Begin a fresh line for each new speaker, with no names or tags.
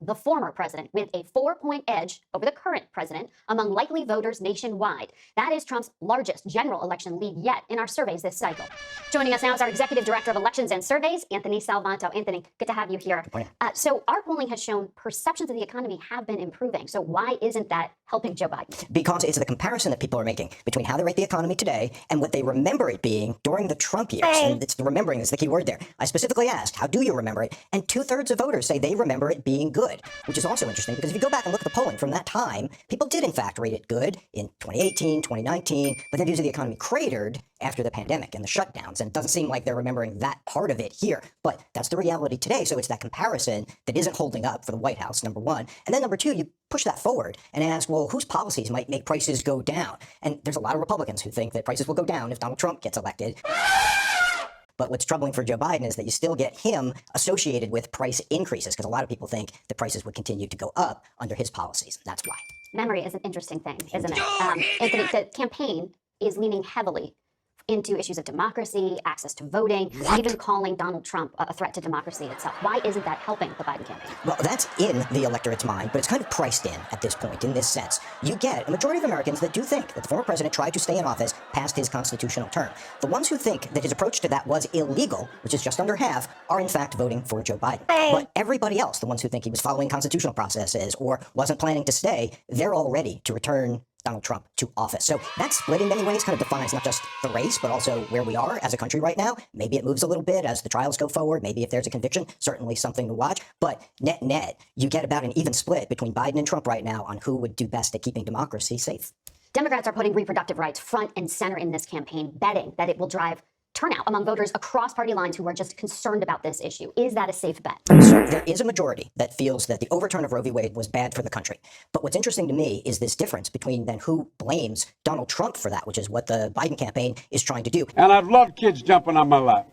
the former president with a 4-point edge over the current president among likely voters nationwide. That is Trump's largest general election lead yet in our surveys this cycle. Joining us now is our Executive Director of Elections and Surveys, Anthony Salvanto. Anthony, good to have you here. So our polling has shown perceptions of the economy have been improving. So why isn't that helping Joe Biden?
Because it's the comparison that people are making between how they rate the economy today and what they remember it being during the Trump years. And it's the remembering is the key word there. I specifically asked, how do you remember it? And 2/3 of voters say they remember it being good, which is also interesting because if you go back and look at the polling from that time, people did in fact rate it good in 2018, 2019, but then views of the economy cratered after the pandemic and the shutdowns. And it doesn't seem like they're remembering that part of it here, but that's the reality today. So it's that comparison that isn't holding up for the White House, number one. And then number two, you push that forward and ask, well, whose policies might make prices go down? And there's a lot of Republicans who think that prices will go down if Donald Trump gets elected. But what's troubling for Joe Biden is that you still get him associated with price increases, because a lot of people think the prices would continue to go up under his policies. That's why.
Memory is an interesting thing, isn't it? Anthony, the campaign is leaning heavily into issues of democracy, access to voting, even calling Donald Trump a threat to democracy itself. Why isn't that helping the Biden campaign?
Well, that's in the electorate's mind, but it's kind of priced in at this point in this sense. You get a majority of Americans that do think that the former president tried to stay in office past his constitutional term. The ones who think that his approach to that was illegal, which is just under half, are in fact voting for Joe Biden. But everybody else, the ones who think he was following constitutional processes or wasn't planning to stay, they're all ready to return Donald Trump to office. So that split in many ways kind of defines not just the race, but also where we are as a country right now. Maybe it moves a little bit as the trials go forward. Maybe if there's a conviction, certainly something to watch. But net, you get about an even split between Biden and Trump right now on who would do best at keeping democracy safe.
Democrats are putting reproductive rights front and center in this campaign, betting that it will drive turnout among voters across party lines who are just concerned about this issue. Is that a safe bet?
So there is a majority that feels that the overturn of Roe v. Wade was bad for the country. But what's interesting to me is this difference between then who blames Donald Trump for that, which is what the Biden campaign is trying to do.
And I've loved kids jumping on my lap.